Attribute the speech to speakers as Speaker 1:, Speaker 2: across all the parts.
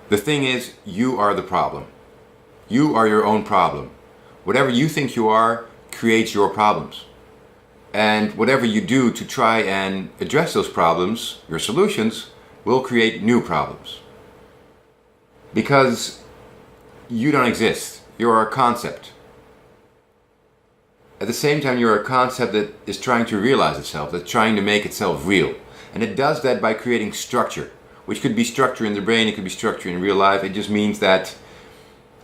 Speaker 1: The thing is, you are the problem. You are your own problem. Whatever you think you are creates your problems. And whatever you do to try and address those problems, your solutions, will create new problems. Because you don't exist. You're a concept. At the same time, you're a concept that is trying to realize itself, that's trying to make itself real. And it does that by creating structure, which could be structure in the brain, it could be structure in real life. It just means that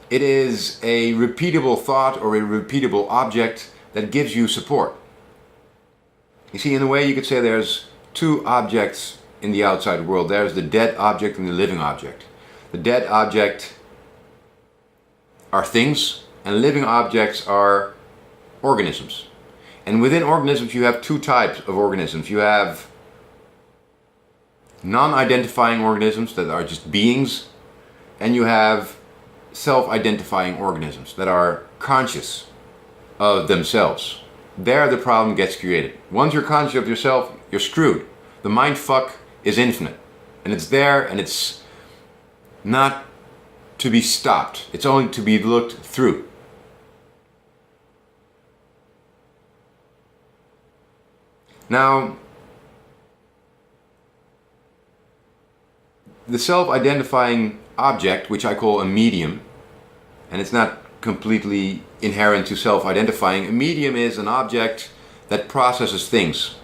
Speaker 1: it is a repeatable thought or a repeatable object that gives you support. You see, in a way you could say there's two objects in the outside world. There's the dead object and the living object. The dead object are things, and living objects are organisms. And within organisms you have two types of organisms. You have non-identifying organisms that are just beings, and you have self-identifying organisms that are conscious of themselves. There the problem gets created. Once you're conscious of yourself, you're screwed. The mind fuck is infinite, and it's there, and it's not to be stopped. It's only to be looked through. Now, the self-identifying object, which I call a medium, and it's not completely inherent to self-identifying. A medium is an object that processes things,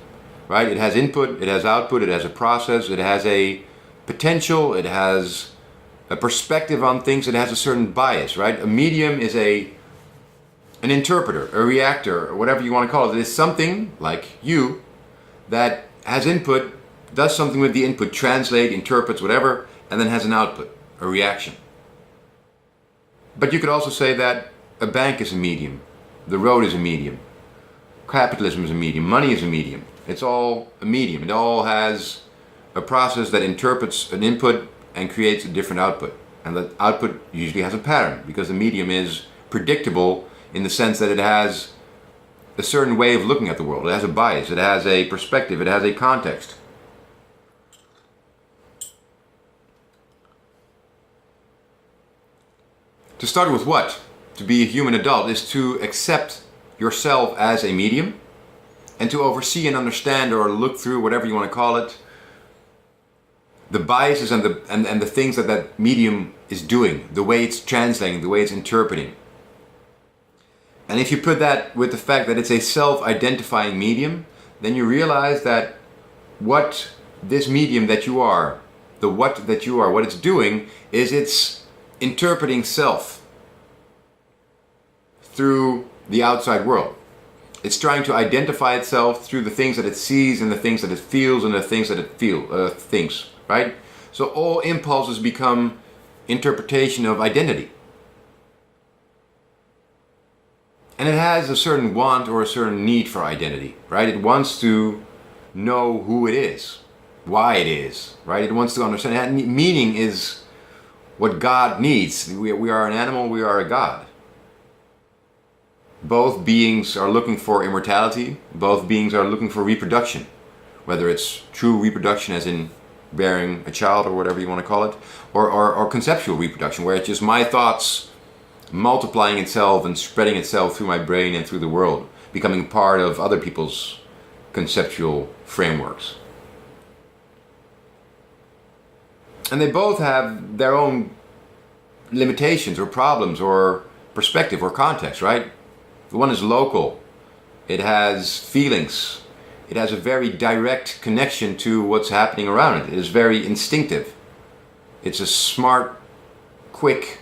Speaker 1: right? It has input, it has output, it has a process, it has a potential, it has a perspective on things, it has a certain bias, right? A medium is an interpreter, a reactor, or whatever you want to call it. It is something like you that has input, does something with the input, translate, interprets, whatever, and then has an output, a reaction. But you could also say that a bank is a medium, the road is a medium, capitalism is a medium, money is a medium. It's all a medium. It all has a process that interprets an input and creates a different output. And that output usually has a pattern, because the medium is predictable in the sense that it has a certain way of looking at the world. It has a bias, it has a perspective, it has a context. To start with what? To be a human adult is to accept yourself as a medium and to oversee and understand or look through, whatever you want to call it, the biases and the things that that medium is doing, the way it's translating, the way it's interpreting. And if you put that with the fact that it's a self-identifying medium, then you realize that what this medium that you are, the what that you are, what it's doing is it's interpreting self through the outside world. It's trying to identify itself through the things that it sees and the things that it feels and the things that it thinks, right? So all impulses become interpretation of identity. And it has a certain want or a certain need for identity, right? It wants to know who it is, why it is, right? It wants to understand. And meaning is what God needs. We are an animal, we are a God. Both beings are looking for immortality. Both beings are looking for reproduction. Whether it's true reproduction as in bearing a child or whatever you want to call it, or conceptual reproduction, where it's just my thoughts multiplying itself and spreading itself through my brain and through the world, becoming part of other people's conceptual frameworks. And they both have their own limitations or problems or perspective or context, right? The one is local. It has feelings. It has a very direct connection to what's happening around it. It is very instinctive. It's a smart, quick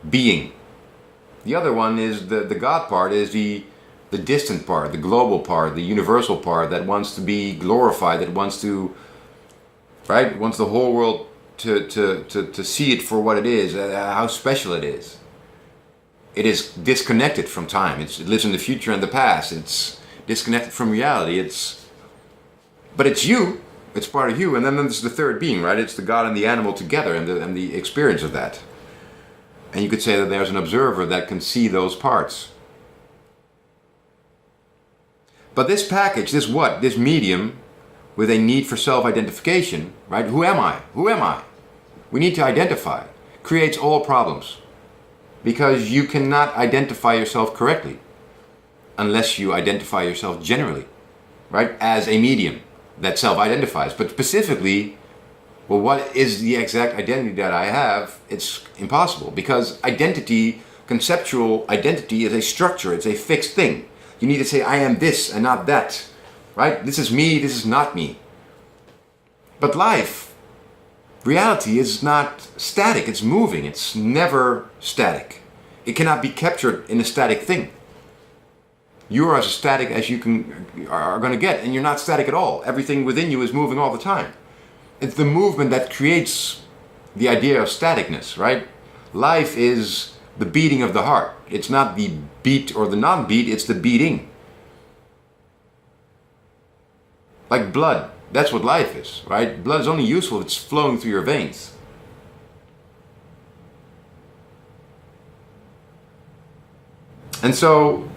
Speaker 1: being. The other one is the God part, is the distant part, the global part, the universal part that wants to be glorified, that wants to, right, wants the whole world to see it for what it is, how special it is. It is disconnected from time. It lives in the future and the past. It's disconnected from reality. But it's you. It's part of you. And then there's the third being, right? It's the God and the animal together, and the experience of that. And you could say that there's an observer that can see those parts. But this package, this medium, with a need for self-identification, right? Who am I? Who am I? We need to identify. Creates all problems. Because you cannot identify yourself correctly unless you identify yourself generally, right? As a medium that self-identifies. But specifically, well, what is the exact identity that I have? It's impossible, because identity, conceptual identity, is a structure. It's a fixed thing. You need to say, I am this and not that, right? This is me, this is not me. But life, reality, is not static. It's moving. It's never static. It cannot be captured in a static thing. You are as static as you are going to get, and you're not static at all. Everything within you is moving all the time. It's the movement that creates the idea of staticness, right? Life is the beating of the heart. It's not the beat or the non-beat, it's the beating. Like blood, that's what life is, right? Blood is only useful if it's flowing through your veins. And so,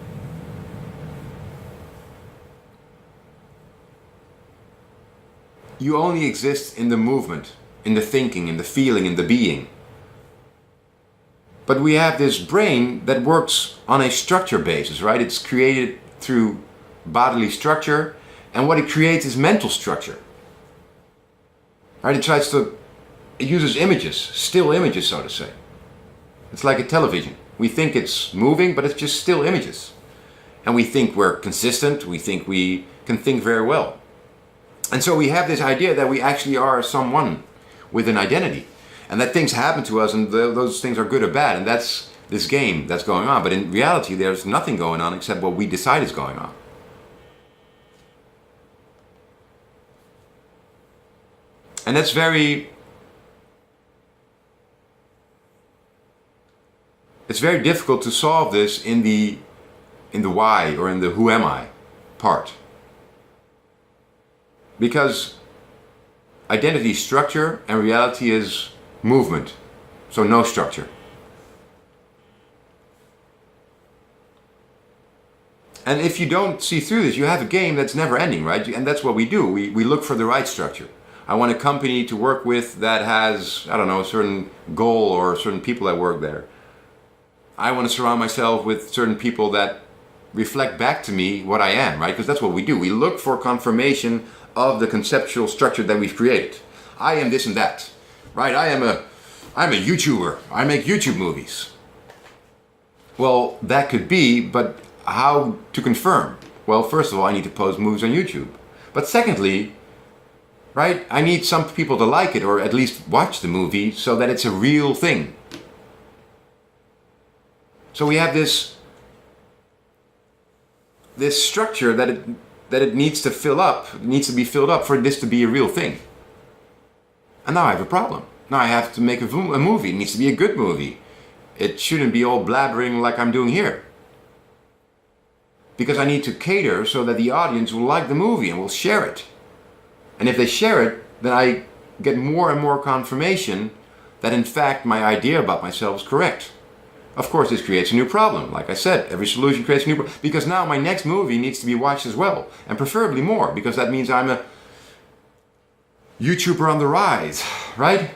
Speaker 1: you only exist in the movement, in the thinking, in the feeling, in the being. But we have this brain that works on a structure basis, right? It's created through bodily structure, and what it creates is mental structure. Right? It uses images, still images, so to say. It's like a television. We think it's moving, but it's just still images. And we think we're consistent, we think we can think very well. And so we have this idea that we actually are someone with an identity, and that things happen to us, and those things are good or bad, and that's this game that's going on. But in reality, there's nothing going on except what we decide is going on. And that's it's very difficult to solve this in the why, or in the who am I part. Because identity is structure and reality is movement. So no structure. And if you don't see through this, you have a game that's never ending, right? And that's what we do. We look for the right structure. I want a company to work with that has, I don't know, a certain goal or certain people that work there. I want to surround myself with certain people that reflect back to me what I am, right? Because that's what we do. We look for confirmation of the conceptual structure that we've created. I am this and that, right? I'm a YouTuber. I make YouTube movies. Well, that could be, but how to confirm? Well, first of all, I need to post movies on YouTube. But secondly, right, I need some people to like it, or at least watch the movie, so that it's a real thing. So we have this structure that it needs to fill up, it needs to be filled up for this to be a real thing. And now I have a problem. Now I have to make a movie. It needs to be a good movie. It shouldn't be all blabbering like I'm doing here. Because I need to cater so that the audience will like the movie and will share it. And if they share it, then I get more and more confirmation that in fact my idea about myself is correct. Of course, this creates a new problem. Like I said, every solution creates a new problem. Because now my next movie needs to be watched as well. And preferably more, because that means I'm a YouTuber on the rise, right?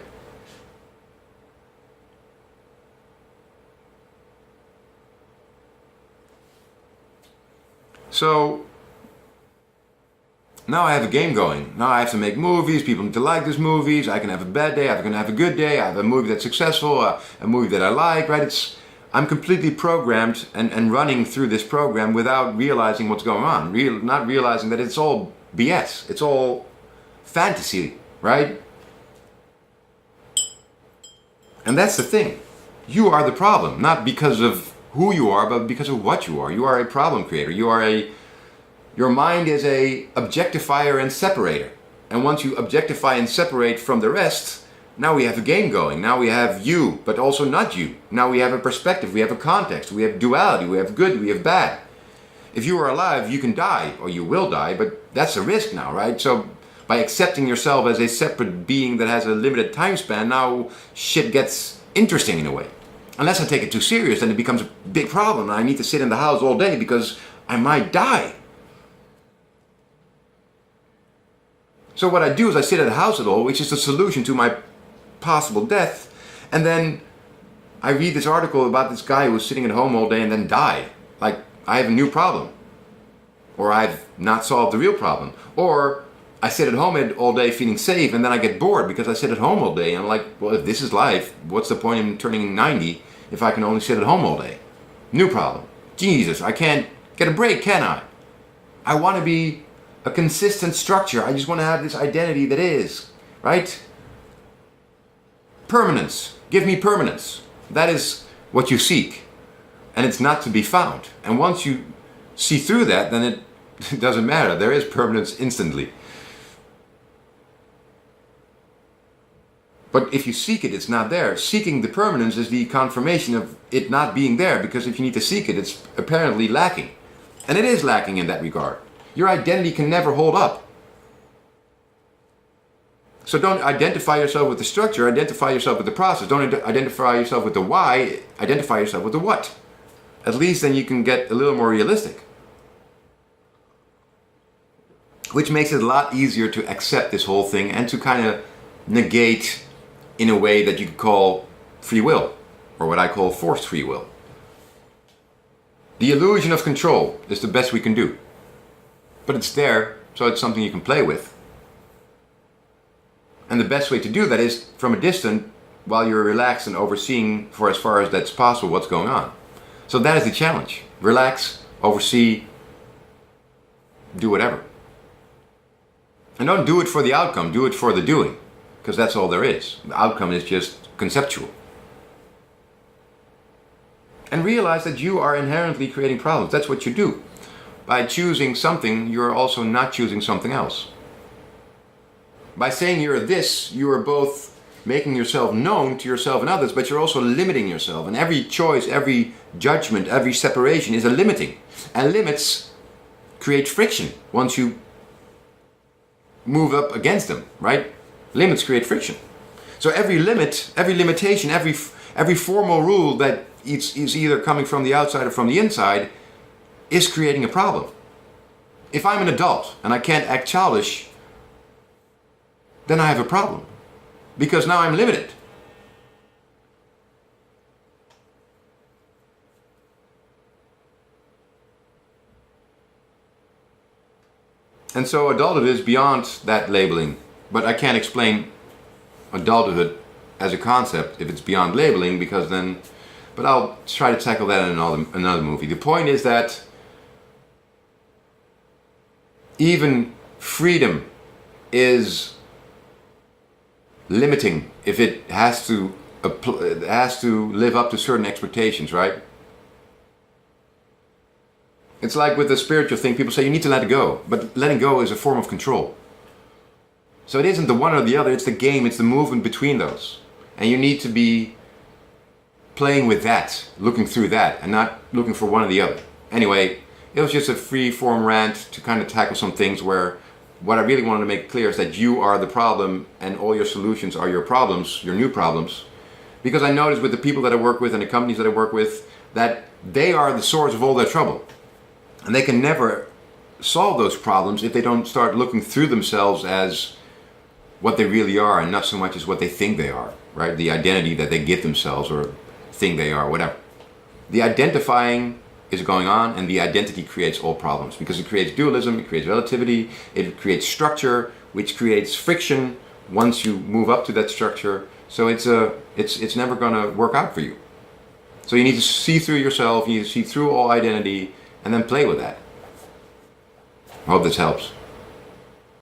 Speaker 1: So now I have a game going. Now I have to make movies. People need to like these movies. I can have a bad day. I can have a good day. I have a movie that's successful, a movie that I like, right? I'm completely programmed and running through this program without realizing what's going on. Not realizing that it's all BS. It's all fantasy, right? And that's the thing. You are the problem, not because of who you are, but because of what you are. You are a problem creator. Your mind is a objectifier and separator. And once you objectify and separate from the rest, now we have a game going. Now we have you, but also not you. Now we have a perspective, we have a context, we have duality, we have good, we have bad. If you are alive, you can die, or you will die, but that's a risk now, right? So by accepting yourself as a separate being that has a limited time span, now shit gets interesting in a way. Unless I take it too serious, then it becomes a big problem. I need to sit in the house all day because I might die. So what I do is I sit at the house at all, which is the solution to my possible death, and then I read this article about this guy who was sitting at home all day and then died. Like, I have a new problem. Or I've not solved the real problem. Or I sit at home all day feeling safe, and then I get bored because I sit at home all day. And I'm like, well, if this is life, what's the point in turning 90 if I can only sit at home all day? New problem. Jesus, I can't get a break, can I? I want to be a consistent structure. I just want to have this identity that is, right? Permanence. Give me permanence. That is what you seek. And it's not to be found. And once you see through that, then it doesn't matter. There is permanence instantly. But if you seek it, it's not there. Seeking the permanence is the confirmation of it not being there, because if you need to seek it, it's apparently lacking. And it is lacking in that regard. Your identity can never hold up. So don't identify yourself with the structure, identify yourself with the process. Don't identify yourself with the why, identify yourself with the what. At least then you can get a little more realistic. Which makes it a lot easier to accept this whole thing and to kind of negate in a way that you could call free will, or what I call forced free will. The illusion of control is the best we can do. But it's there, so it's something you can play with. And the best way to do that is from a distance, while you're relaxed and overseeing, for as far as that's possible, what's going on. So that is the challenge. Relax, oversee, do whatever. And don't do it for the outcome, do it for the doing. Because that's all there is. The outcome is just conceptual. And realize that you are inherently creating problems. That's what you do. By choosing something, you're also not choosing something else. By saying you're this, you are both making yourself known to yourself and others, but you're also limiting yourself. And every choice, every judgment, every separation is a limiting. And limits create friction once you move up against them, right? Limits create friction. So every limit, every limitation, every formal rule that is either coming from the outside or from the inside is creating a problem. If I'm an adult and I can't act childish, then I have a problem. Because now I'm limited. And so adulthood is beyond that labeling. But I can't explain adulthood as a concept if it's beyond labeling, because then... But I'll try to tackle that in another movie. The point is that even freedom is limiting if it has to live up to certain expectations, right? It's like with the spiritual thing, people say you need to let it go, but letting go is a form of control. So it isn't the one or the other, it's the game, it's the movement between those. And you need to be playing with that, looking through that, and not looking for one or the other. Anyway, it was just a free form rant to kind of tackle some things where what I really wanted to make clear is that you are the problem and all your solutions are your problems, your new problems. Because I noticed with the people that I work with and the companies that I work with, that they are the source of all their trouble. And they can never solve those problems if they don't start looking through themselves as what they really are and not so much as what they think they are, right? The identity that they give themselves or think they are, whatever. The identifying is going on, and the identity creates all problems because it creates dualism, it creates relativity, it creates structure, which creates friction once you move up to that structure. So it's never going to work out for you. So you need to see through yourself, you need to see through all identity, and then play with that. I hope this helps.